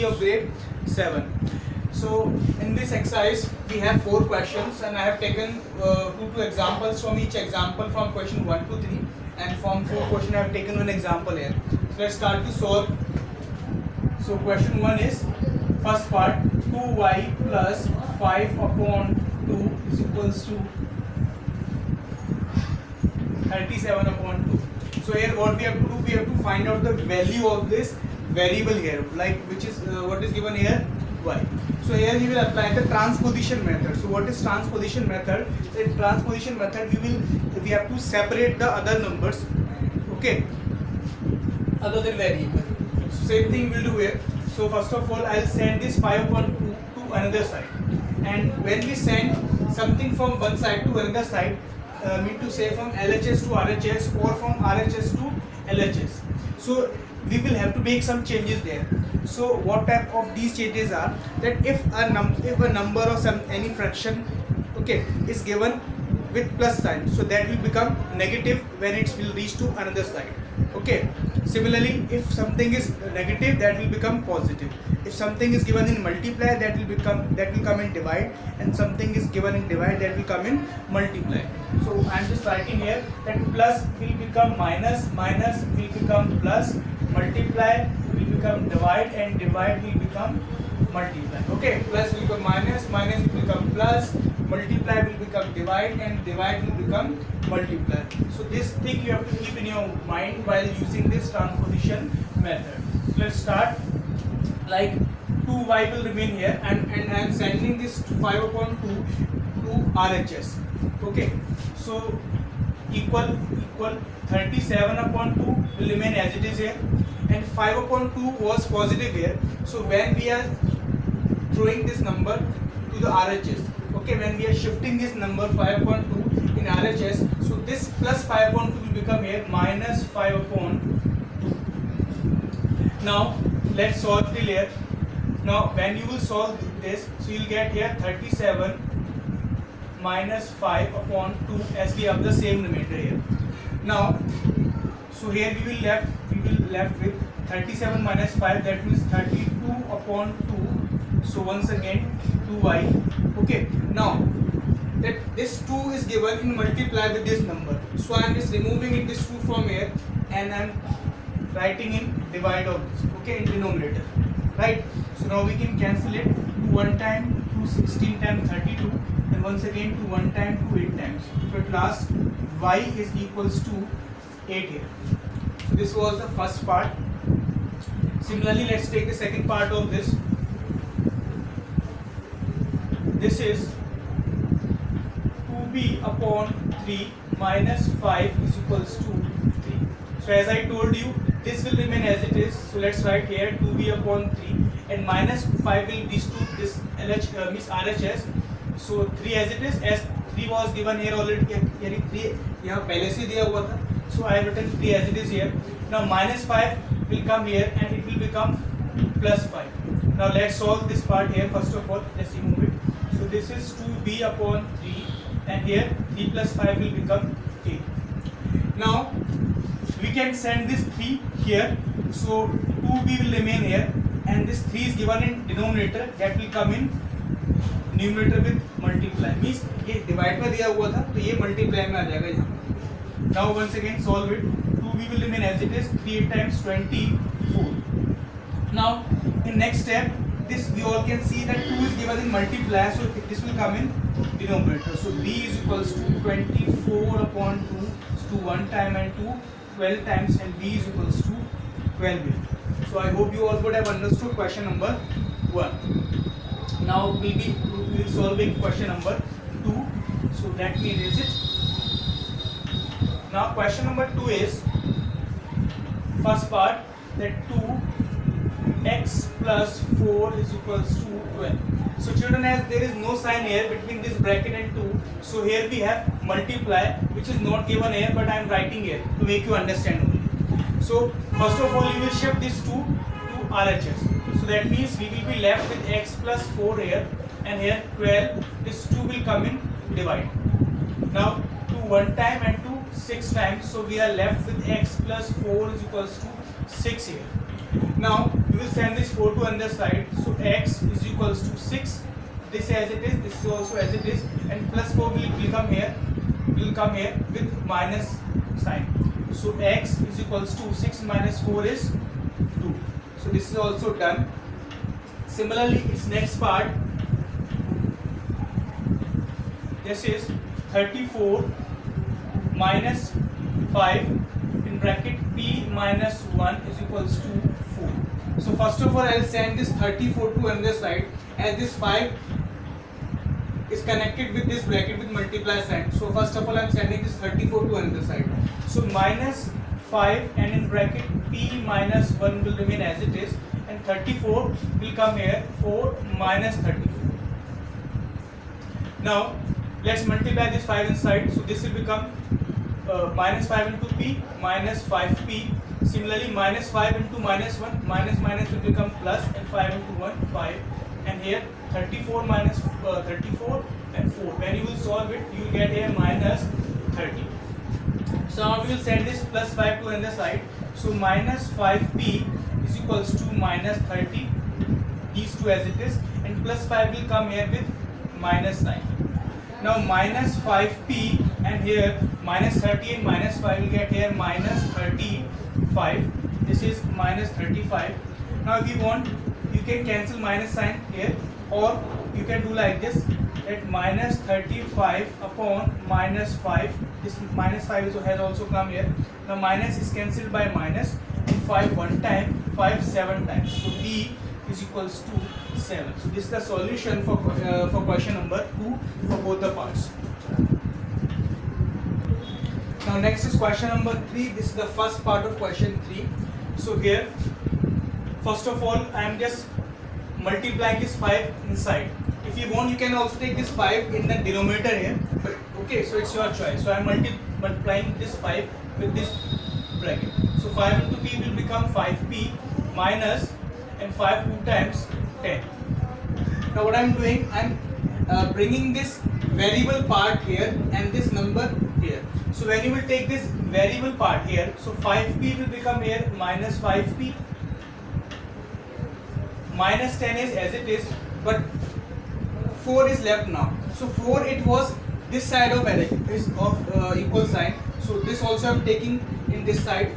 3 of grade 7. So in this exercise we have 4 questions, and I have taken two examples from each example, from question 1 to 3, and from 4 questions I have taken one example here. So let's start to solve. So question 1 is, first part, 2y plus 5 upon 2 is equals to 37 upon 2. So here what we have to do, we have to find out the value of this variable here, like which is what is given here, y. So here we will apply the transposition method. So what is transposition method? In transposition method we have to separate the other numbers, okay, other than variable. So same thing we'll do here. So first of all I'll send this 5 upon 2 to another side, and when we send something from one side to another side, mean to say from LHS to RHS or from RHS to LHS, so we will have to make some changes there. So what type of these changes are, that if a number or any fraction, okay, is given with plus sign, so that will become negative when it will reach to another side, okay. Similarly, if something is negative, that will become positive. If something is given in multiply, that will come in divide, and something is given in divide, that will come in multiply. So I am just writing here that plus will become minus, minus will become plus, multiply will become divide, and divide will become multiply. Okay, plus will become minus, minus will become plus, multiply will become divide, and divide will become multiply. So this thing you have to keep in your mind while using this transposition method. So let's start. Like 2y will remain here, and I am sending this 5 upon 2 to RHS. Okay, so equal 37 upon 2 will remain as it is here, and 5 upon 2 was positive here. So when we are throwing this number to the RHS, okay, when we are shifting this number 5 upon 2 in RHS, so this plus 5 upon 2 will become here minus 5 upon 2. Now let's solve till here. Now when you will solve this, so you will get here 37 minus 5 upon 2, as we have the same remainder here. Now so here we will left with 37 minus 5, that means 32 upon 2. So once again 2y. Okay, now that this 2 is given in multiply with this number, so I am just removing this 2 from here, and I am writing in divide of this, okay, in denominator, right? So now we can cancel it. 2 1 time, 2 16 times 32, and once again 2 1 time, 2 8 times. So at last y is equals to 8 here. So this was the first part. Similarly, let's take the second part of this. This is 2b upon 3 minus 5 is equals to 3. So as I told you, this will remain as it is. So let's write here 2b upon 3, and minus 5 will reach to this RHS. So 3 as it is, as 3 was given here already, यानी 3 यहाँ पहले से दिया हुआ था. So I have written 3 as it is here. Now minus 5 will come here, and it will become plus 5. Now let's solve this part here. First of all, let's remove it. So this is 2b upon 3, and here 3 plus 5 will become 8. Now we can send this 3 here, so 2b will remain here, and this 3 is given in denominator, that will come in numerator with multiply. Means ये divide में दिया हुआ था, तो ये multiply में आ जाएगा यहाँ. Now once again solve it. 2b will remain as it is. 3 times 24. Now in next step, this we all can see that 2 is given in multiply, so this will come in denominator. So b is equals to 24 upon 2, so 1 time and 2 12 times, and b is equals to 12. So I hope you all would have understood question number 1. Now we'll be solving question number 2. So let me erase it. Now question number 2 is, first part, that 2x plus 4 is equals to 12. So children, as there is no sign here between this bracket and 2, so here we have multiply, which is not given here, but I am writing here to make you understand only. So first of all, you will shift this 2 to RHS. So that means we will be left with x plus 4 here, and here 12. This 2 will come in divide. Now 2 1 time and 2 6 times. So we are left with x plus 4 is equals to 6 here. Now we will send this 4 to another side. So x is equals to 6. This as it is, this is also as it is, and plus 4 will come here. Will come here with minus sign. So x is equals to 6 minus 4 is 2. So this is also done. Similarly, its next part. This is 34 minus 5 in bracket p minus 1 is equals to 4. So first of all, I will send this 34 to another side, as this 5 is connected with this bracket with multiply sign. So first of all, I am sending this 34 to another side. So minus 5 and in bracket p minus 1 will remain as it is, and 34 will come here, 4 minus 34. Now let's multiply this 5 inside. So this will become minus 5 into p minus 5p. Similarly, minus 5 into minus 1, minus minus will become plus, and 5 into 1, 5. And here 34 minus 34 and 4. When you will solve it, you will get here minus 30. So now we will send this plus 5 to another side. So minus 5p is equals to minus 30. These two as it is, and plus 5 will come here with minus sign. Now minus 5p and here minus 30 and minus 5 will get here minus 35. This is minus 35. Now if you want, you can cancel minus sign here, or you can do like this, that minus 35 upon minus 5. This minus 5 has also come here. Now minus is cancelled by minus, and 5 one time, 5 7 times. So b is equals to 7. So this is the solution for question number 2 for both the parts. Now next is question number 3. This is the first part of question 3. So here, first of all, I am just multiplying this 5 inside. If you want, you can also take this 5 in the denominator here, but okay, so it's your choice. So I am multiplying this 5 with this bracket. So 5 into p will become 5p minus, and 5 2 times 10. Now what I am doing, I am bringing this variable part here and this number here. So when you will take this variable part here, so 5p will become here minus 5p, minus 10 is as it is, but 4 is left now. So 4, it was this side of equal sign. So this also I am taking in this side.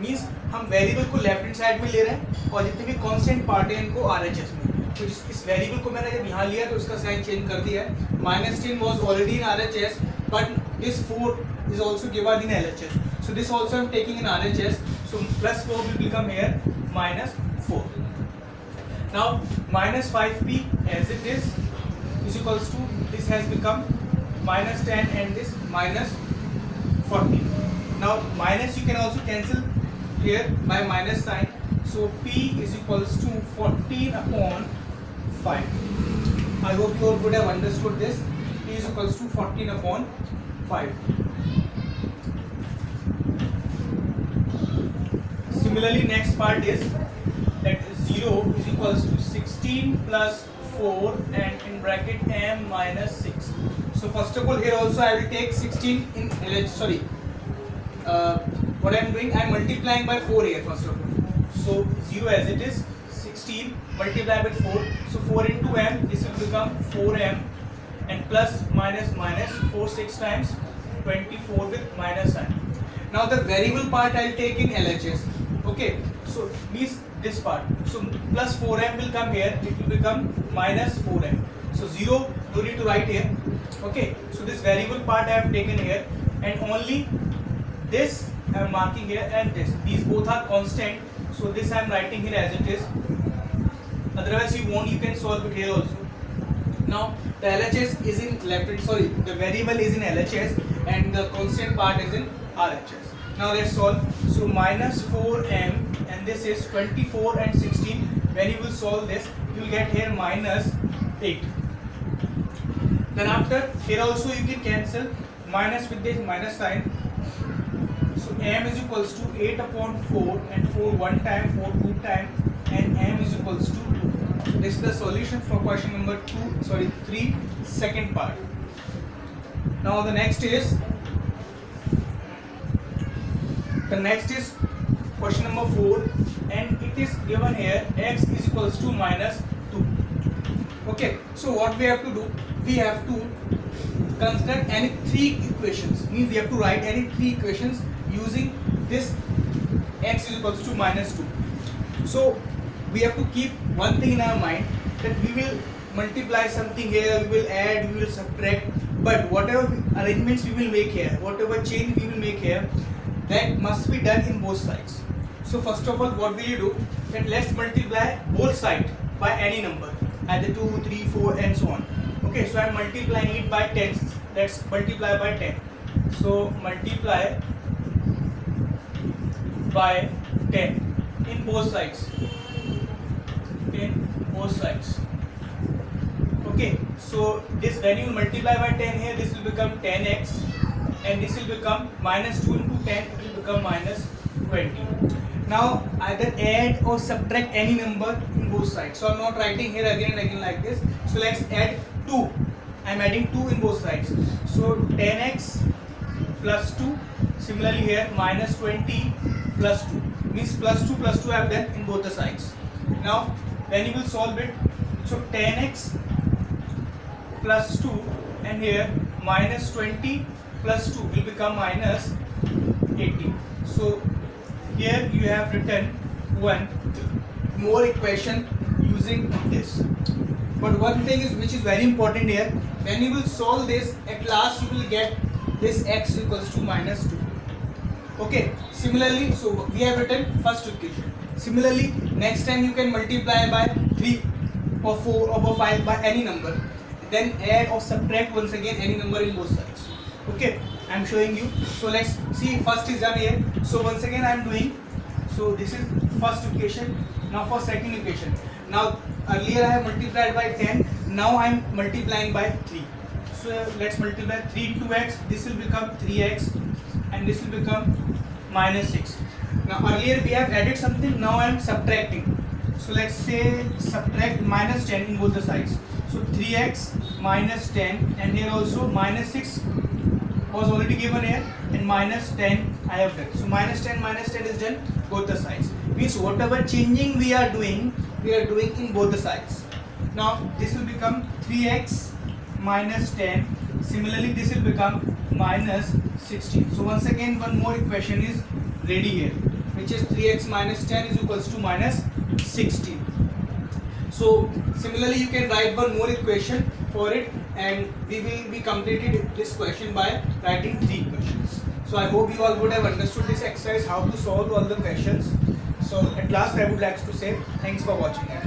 Means हम variable को left hand side में ले रहे हैं और जितने भी constant part है इनको आरएचएस में. तो इस वेरिएबल को मैंने जब यहाँ लिया तो इसका साइन चेंज कर दिया है. Minus 10 was already in RHS, but this 4 is also given in LHS. So this also I am taking in RHS. So plus 4 will become here minus 4. Now minus 5p as it is equals to, this has become minus 10 and this minus 40. Now minus you can also cancel here by minus sign. So p is equals to 14 upon 5. I hope you all would have understood this. P is equals to 14 upon 5. Similarly, next part is that 0 is equals to 16 plus 4 and in bracket m minus 6. So first of all, here also I will take 16 in LH. What I am doing, I am multiplying by 4 here first of all. So 0 as it is, 16 multiplied by 4. So 4 into m, this will become 4m, and plus minus minus 4 6 times 24 with minus sign. Now the variable part I will take in LHS. Okay, so means this part. So plus 4m will come here, it will become minus 4m. So 0 no need to write here. Okay, so this variable part I have taken here, and only this I am marking here and this. These both are constant, so this I am writing here as it is. Otherwise you want, you can solve it here also. Now the LHS is in the variable is in LHS and the constant part is in RHS. Now let's solve. So minus 4m and this is 24 and 16. When you will solve this, you will get here minus 8. Then after, here also you can cancel minus with this minus sign. So m is equals to 8 upon 4 and 4 one time, 4 two time, and m is equals to 2. So this is the solution for question number 3, second part. Now the next is question number 4. and it is given here x is equals to minus 2. Okay, so what we have to do, we have to construct any three equations, means we have to write any three equations using this x is equals to minus 2. So we have to keep one thing in our mind, that we will multiply something here, we will add, we will subtract, but whatever arrangements we will make here, whatever change we will make here, that must be done in both sides. So first of all, what will you do, that let's multiply both sides by any number, either 2, 3, 4 and so on. Okay, so I am multiplying it by 10. Let's multiply by 10. So multiply by 10 in both sides. In both sides. Okay, so this, when you multiply by 10 here, this will become 10x, and this will become minus 2 into 10, it will become minus 20. Now either add or subtract any number in both sides. So I'm not writing here again and again like this. So let's add 2. I'm adding 2 in both sides. So 10x plus 2. Similarly here minus 20 plus 2. Means plus 2 I have done in both the sides. Now when you will solve it, so 10x plus 2 and here minus 20 plus 2 will become minus 80. So here you have written one more equation using this. But one thing is which is very important here, when you will solve this, at last you will get this x equals to minus 2. Okay, similarly, so we have written first equation. Similarly, next time you can multiply by 3 or 4 or 5 by any number, then add or subtract once again any number in both sides. Okay, I am showing you. So let's see, first is done here. So once again I am doing, so this is first equation. Now for second equation. Now earlier I have multiplied by 10, now I am multiplying by 3. So let's multiply 3 into x, this will become 3x and this will become minus 6. Now earlier we have added something, now I am subtracting. So let's say subtract minus 10 in both the sides. So 3x minus 10, and here also minus 6 was already given here, and minus 10 I have done. So minus 10 is done both the sides. Means whatever changing we are doing in both the sides. Now this will become 3x minus 10. Similarly this will become minus 16. So once again one more equation is ready here, which is 3x minus 10 is equals to minus 16. So similarly you can write one more equation for it, and we will be completed this question by writing 3 questions. So I hope you all would have understood this exercise, how to solve all the questions. So at last I would like to say thanks for watching it.